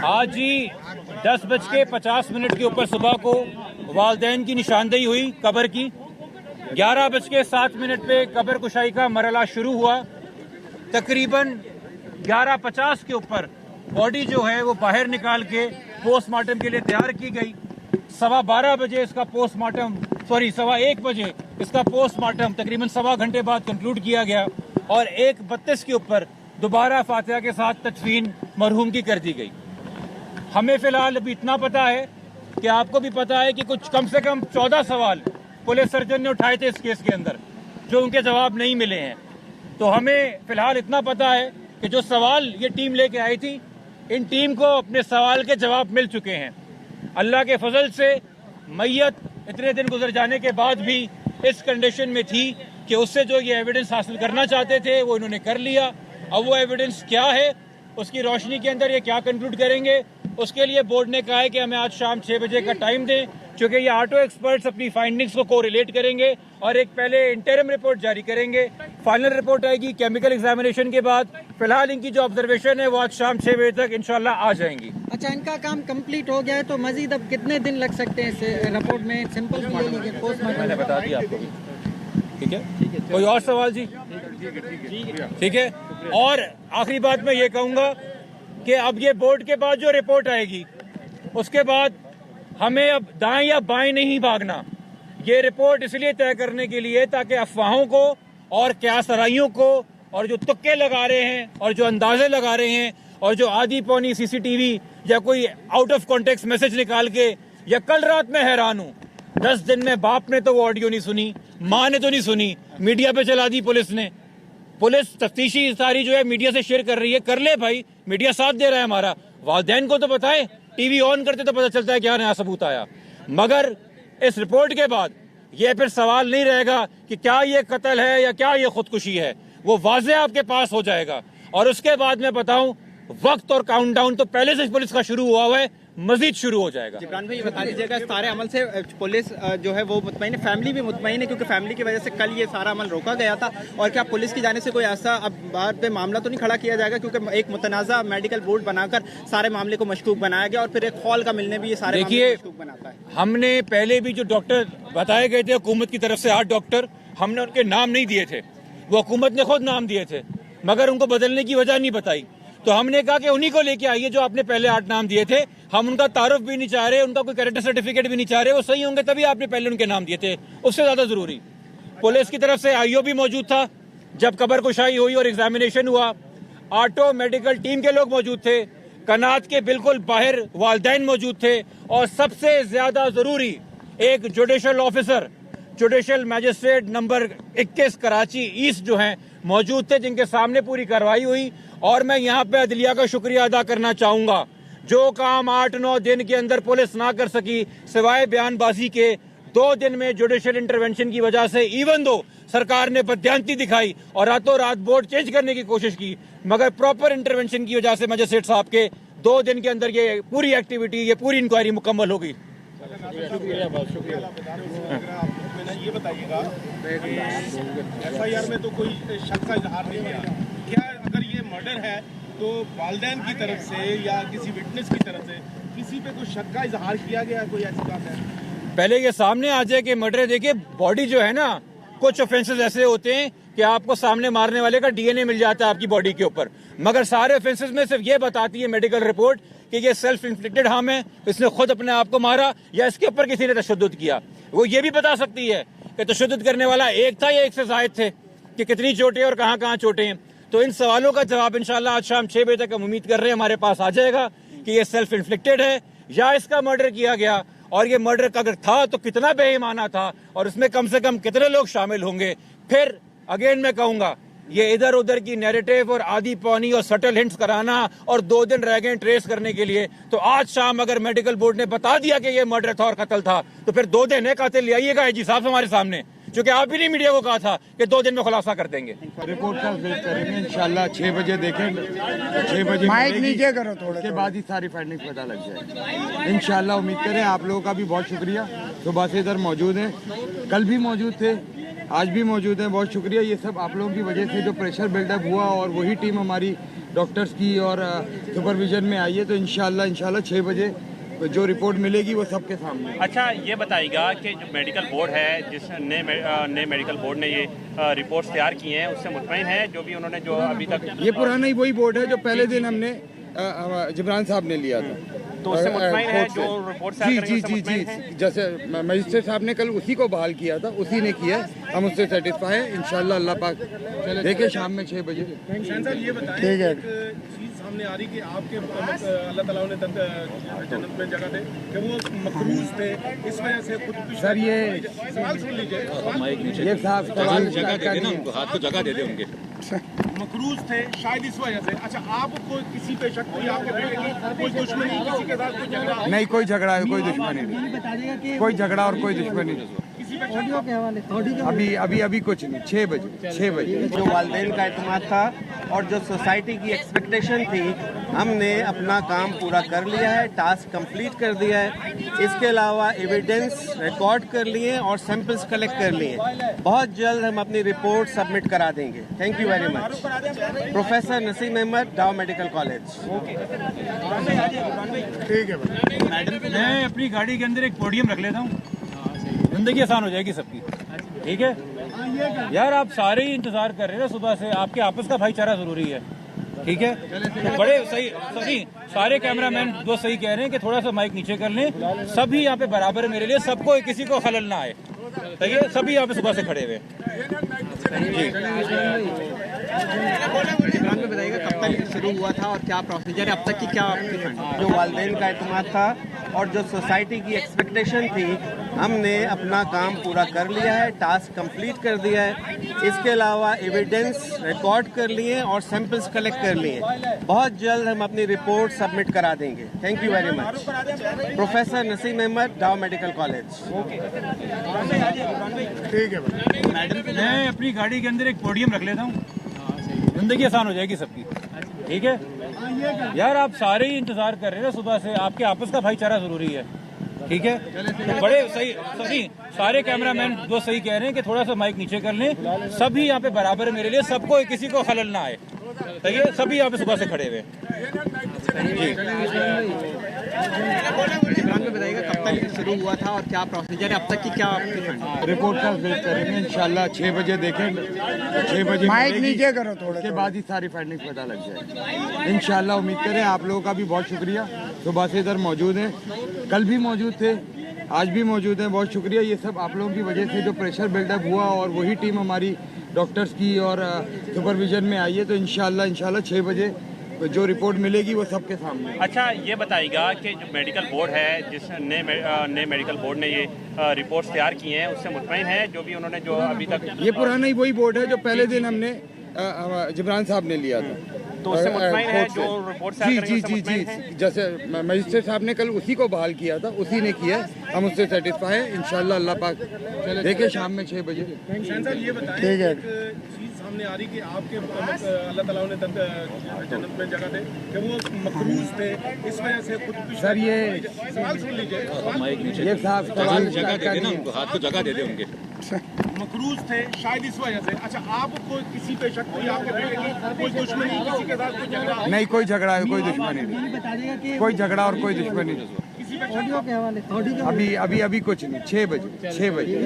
आज जी 10:50 के ऊपर सुबह को वालदैन की निशानदेही हुई कब्र की। 11:07 पे कब्र कुशाई का मरहला शुरू हुआ। तकरीबन 11:50 के ऊपर बॉडी जो है वो बाहर निकाल के पोस्टमार्टम के लिए तैयार की गई। 12:15 बजे इसका पोस्टमार्टम 1:15 बजे इसका पोस्टमार्टम तकरीबन 1.25 घंटे बाद कंक्लूड किया गया और 1:32 के ऊपर दोबारा फातिहा के साथ तदफीन मरहूम की कर दी गई। हमें फिलहाल अभी इतना पता है कि आपको भी पता है कि कुछ कम से कम 14 सवाल पुलिस सर्जन ने उठाए थे इस केस के अंदर, जो उनके जवाब नहीं मिले हैं। तो हमें फिलहाल इतना पता है कि जो सवाल ये टीम लेके आई थी, इन टीम को अपने सवाल के जवाब मिल चुके हैं। अल्लाह के फजल से मैयत इतने दिन गुजर जाने के बाद भी इस कंडीशन में थी कि उससे जो ये एविडेंस हासिल करना चाहते थे वो इन्होंने कर लिया। अब वो एविडेंस क्या है, उसकी रोशनी के अंदर ये क्या कंक्लूड करेंगे, उसके लिए बोर्ड ने कहा है कि हमें आज शाम 6 बजे का टाइम दें, क्योंकि ये ऑटो एक्सपर्ट्स अपनी फाइंडिंग्स को कोरिलेट करेंगे और एक पहले इंटरिम रिपोर्ट जारी करेंगे। फाइनल रिपोर्ट आएगी केमिकल एग्जामिनेशन के बाद। फिलहाल इनकी जो ऑब्जर्वेशन है वो आज शाम 6 बजे तक इंशाल्लाह आ जाएंगी। अच्छा, इनका काम कंप्लीट हो गया है तो मजीद अब कितने दिन लग सकते हैं इस रिपोर्ट में? सिंपल ले लीजिए, पोस्टमार्टम मैंने बता दिया आपको। ठीक है, कोई और सवाल जी? ठीक है। और आखिरी बात मैं ये कहूंगा कि अब ये बोर्ड के बाद जो रिपोर्ट आएगी उसके बाद हमें अब दाएं या बाएं नहीं भागना। ये रिपोर्ट इसलिए तय करने के लिए ताकि अफवाहों को और क्यासराइयों को और जो तुक्के लगा रहे हैं और जो अंदाजे लगा रहे हैं और जो आधी पौनी सीसीटीवी या कोई आउट ऑफ कॉन्टेक्स्ट मैसेज निकाल के, या कल रात में हैरान हूं 10 दिन में बाप ने तो वो ऑडियो नहीं सुनी, मां ने तो नहीं सुनी, मीडिया पे चला दी पुलिस ने। पुलिस तफ्तीशी सारी जो है मीडिया से शेयर कर रही है, कर ले भाई, मीडिया साथ दे रहा है हमारा। वालदैन को तो बताए, टीवी ऑन करते तो पता चलता है क्या नया सबूत आया। मगर इस रिपोर्ट के बाद ये फिर सवाल नहीं रहेगा कि क्या ये कत्ल है या क्या ये खुदकुशी है, वो वाज़ेह आपके पास हो जाएगा। और उसके बाद मैं बताऊं, वक्त और काउंटडाउन तो पहले से पुलिस का शुरू हुआ है, मजीद शुरू हो जाएगा। जिब्रान भाई, ये बता दीजिएगा, इस सारे अमल से पुलिस जो है वो मुतमईन है, फैमिली भी मुतमईन है, क्योंकि फैमिली की वजह से कल ये सारा अमल रोका गया था। और क्या पुलिस की जानिब से कोई ऐसा अब बात पे मामला तो नहीं खड़ा किया जाएगा, क्योंकि एक मुतनाज़ा मेडिकल बोर्ड बनाकर सारे मामले को मशकूक बनाया गया और फिर एक हॉल का मिलने भी ये सारे मामले को मशकूक बनाता है। हमने पहले भी जो डॉक्टर बताए गए थे हुकूमत की तरफ से, 8 डॉक्टर, हमने उनके नाम नहीं दिए थे, वो हुकूमत ने खुद नाम दिए थे, मगर उनको बदलने की वजह नहीं बताई। तो हमने कहा कि उन्हीं को लेके आइए जो आपने पहले 8 नाम दिए थे। हम उनका तारुफ भी नहीं चाह रहे, उनका कोई कैरेक्टर सर्टिफिकेट भी नहीं चाह रहे, वो सही होंगे तभी आपने पहले उनके नाम दिए थे। उससे ज्यादा जरूरी, पुलिस की तरफ से आईओ भी मौजूद था जब कब्र कुशाई हुई और एग्जामिनेशन हुआ। ऑटो मेडिकल टीम के लोग मौजूद थे, कनात के बिल्कुल बाहर वालदैन मौजूद थे, और सबसे ज्यादा जरूरी एक judicial officer, judicial magistrate number 21 Karachi east जो हैं मौजूद थे, जिनके सामने पूरी कार्रवाई हुई। और मैं यहाँ पे अदलिया का शुक्रिया अदा करना चाहूंगा, जो काम 8-9 दिन के अंदर पुलिस ना कर सकी सिवाय बयानबाजी के, 2 दिन में जुडिशियल इंटरवेंशन की वजह से, इवन दो सरकार ने बदयांती दिखाई और रातों रात बोर्ड चेंज करने की कोशिश की, मगर प्रॉपर इंटरवेंशन की वजह से मजिस्ट्रेट साहब के 2 दिन के अंदर ये पूरी एक्टिविटी, ये पूरी इंक्वायरी मुकम्मल हो गई। ये बताइएगा, एफआईआर में तो कोई शक का इजहार नहीं किया, क्या अगर ये मर्डर है तो वालिदैन की तरफ से या किसी विटनेस की तरफ से किसी पे कोई शक का इजहार किया गया, कोई ऐसी बात है? पहले ये सामने आ जाए कि मर्डर, देखिए बॉडी जो है ना, कुछ ऑफेंसेस ऐसे होते हैं कि आपको सामने मारने वाले का डीएनए मिल जाता है आपकी बॉडी के ऊपर, मगर सारे ऑफेंसेस में सिर्फ ये बताती है मेडिकल रिपोर्ट कि ये सेल्फ इन्फ्लिक्टेड हार्म है, इसने खुद अपने आप को मारा या इसके ऊपर किसी ने तशद्दुद किया। वो ये भी बता सकती है कि तशद्दुद करने वाला एक था या एक से जायद थे, कि कितनी चोटें और कहाँ कहाँ चोटें हैं। तो इन सवालों का जवाब इंशाल्लाह आज शाम 6 बजे तक हम उम्मीद कर रहे हैं हमारे पास आ जाएगा कि ये सेल्फ इन्फ्लिक्टेड है या इसका मर्डर किया गया, और ये मर्डर अगर था तो कितना बेईमाना था और इसमें कम से कम कितने लोग शामिल होंगे। फिर अगेन मैं कहूंगा, ये इधर उधर की नैरेटिव और आधी पौनी और सटल हिंट्स कराना और 2 दिन रह गए ट्रेस करने के लिए, तो आज शाम अगर मेडिकल बोर्ड ने बता दिया कि ये मर्डर था और कत्ल था, तो फिर 2 दिन है कातिल ले आइएगा आईजी साहब हमारे सामने, क्योंकि आप भी नहीं मीडिया को कहा था कि 2 दिन में खुलासा कर देंगे। रिपोर्ट का वेट करेंगे इंशाल्लाह, 6 बजे देखेंगे, 6 बजे माइक नीचे करो थोड़ा, उसके बाद ही सारी फाइंडिंग्स पता लग जाएगी इंशाल्लाह। उम्मीद करें। आप लोगों का भी बहुत शुक्रिया, सुबह से इधर मौजूद हैं, कल भी मौजूद थे, आज भी मौजूद हैं, बहुत शुक्रिया। ये सब आप लोगों की वजह से जो प्रेशर बिल्डअप हुआ और वही टीम हमारी डॉक्टर्स की और सुपरविजन में आई है, तो इंशाल्लाह 6 बजे जो रिपोर्ट मिलेगी वो सबके सामने। अच्छा, ये बताइएगा कि जो मेडिकल बोर्ड है, जिस नए मेडिकल बोर्ड ने ये रिपोर्ट्स तैयार की हैं, उससे मुतमईन है जो भी उन्होंने जो अभी तक ये पुराना ही वही बोर्ड है जो पहले दिन हमने जिब्रान साहब ने लिया था, तो उससे मुतमईन है कोर्ट से। जो रिपोर्ट तैयार करेंगे, उससे मुतमईन है? जैसे मजिस्ट्रेट साहब ने कल उसी को बहाल किया था, उसी ने किया, हम उससे सेटिस्फाई है। इंशाल्लाह अल्लाह पाक देखे शाम में 6 बजे। हुसैन साहब ये बताएं, ठीक है। एक चीज सामने आ रही कि आपके अल्लाह ताला ने जन्नत में जगह दे कि वो मकरूज थे, इस वजह से खुद भी सर ये सवाल सुन लीजिए। ये साहब सवाल जगह दे देना उनको, हाथ को जगह दे दे उनके। मकरूज थे शायद इस वजह से। अच्छा, आपको किसी पे शक, कोई आपके बेटे की कोई दुश्मनी, किसी के साथ कोई झगड़ा? नहीं, कोई झगड़ा है, कोई दुश्मनी नहीं, बता दीजिएगा कि कोई झगड़ा और कोई दुश्मनी नहीं। किसी पे ऑडियो के हवाले से ऑडियो अभी कुछ नहीं। 6 बजे जो वालिदैन का एतमाद था और जो सोसाइटी की एक्सपेक्टेशन थी, हमने अपना काम पूरा कर लिया है, टास्क कंप्लीट कर दिया है। इसके अलावा एविडेंस रिकॉर्ड कर लिए और सैंपल्स कलेक्ट कर लिए। बहुत जल्द हम अपनी रिपोर्ट सबमिट करा देंगे। Thank you very much. Professor Naseem Ahmed, Dow Medical college. ठीक है। मैं अपनी गाड़ी के अंदर एक पोडियम रख लेता हूँ, जिंदगी आसान हो जाएगी सबकी। ठीक है यार, आप सारे ही इंतजार कर रहे हैं ना सुबह से, आपके आपस का भाईचारा जरूरी है। ठीक है, तो बड़े सही सारे कैमरामैन दोस्त सही कह रहे हैं कि थोड़ा सा माइक नीचे कर लें। सभी यहाँ पे बराबर है मेरे लिए, सबको किसी को खलल ना आए। सही है, सभी यहाँ पे सुबह से खड़े हुए इमरान में बताइएगा कब तक शुरू हुआ था और क्या प्रोसीजर है अब तक की, क्या आपकी फंड? जो वालिदैन का एतमाद था और जो सोसाइटी की एक्सपेक्टेशन थी, हमने अपना काम पूरा कर लिया है, टास्क कंप्लीट कर दिया है। इसके अलावा एविडेंस रिकॉर्ड कर लिए और सैंपल्स कलेक्ट कर लिए। बहुत जल्द हम अपनी रिपोर्ट सबमिट करा देंगे। Thank you very much. Professor Naseem Ahmed, Dow Medical college. ठीक है। मैं अपनी गाड़ी के अंदर एक पोडियम रख लेता हूँ, जिंदगी आसान हो जाएगी सबकी। ठीक है यार, आप सारे ही इंतजार कर रहे हैं ना सुबह से, आपके आपस का भाईचारा जरूरी है। ठीक है, तो बड़े सही सारे कैमरामैन दोस्त सही कह रहे हैं कि थोड़ा सा माइक नीचे कर लें। सभी यहाँ पे बराबर है मेरे लिए, सबको किसी को खलल ना आए। सही है, सभी यहाँ पे सुबह से खड़े हुए इमरान में बताइएगा कब तक शुरू हुआ था और क्या प्रोसीजर है अब तक की, क्या आपकी फंड? रिपोर्ट का वेट करेंगे, इंशाल्लाह 6 बजे देखें। 6 बजे माइक नीचे करो थोड़ा, के बाद ही सारी फाइंडिंग्स पता लग जाएगी। इंशाल्लाह उम्मीद करें। आप लोगों का भी बहुत शुक्रिया, सुबह से इधर मौजूद हैं, कल भी मौजूद थे, आज भी मौजूद हैं। बहुत शुक्रिया, ये सब आप लोगों की वजह से जो प्रेशर बिल्डअप हुआ, और वही टीम हमारी डॉक्टर्स की और सुपरविजन में आई है, तो इंशाल्लाह 6 बजे जो रिपोर्ट मिलेगी वो सबके सामने। अच्छा, ये बताइएगा कि जो मेडिकल बोर्ड है, जिस नए मेडिकल बोर्ड ने ये रिपोर्ट्स तैयार की हैं, उससे मुतमईन है जो भी उन्होंने जो अभी तक ये पुराना ही वही बोर्ड है जो पहले दिन हमने जिब्रान साहब ने लिया था, तो उससे मुतमईन है कोर्ट से। जो रिपोर्ट तैयार करेंगे, उससे मुतमईन है? जैसे मजिस्ट्रेट साहब ने कल उसी को बहाल किया था, उसी ने किया, हम उससे सेटिस्फाई है। इंशाल्लाह अल्लाह पाक देखे शाम में 6 बजे। हुसैन साहब ये बताएं, ठीक है। एक चीज सामने आ रही कि आपके अल्लाह ताला ने जन्नत में जगह दे कि वो मकरूज थे, इस वजह से खुद भी सर ये सवाल सुन लीजिए। ये साहब सवाल जगह दे देना उनको, हाथ को जगह दे दे उनके। मकरूज थे शायद इस वजह से। अच्छा, आपको किसी पे शक, कोई आपके बेटे की कोई दुश्मनी, किसी के साथ कोई झगड़ा? नहीं, कोई झगड़ा है, कोई दुश्मनी नहीं, बता दीजिएगा कि कोई झगड़ा और कोई दुश्मनी नहीं। किसी पे ऑडियो के हवाले से ऑडियो अभी कुछ नहीं। 6 बजे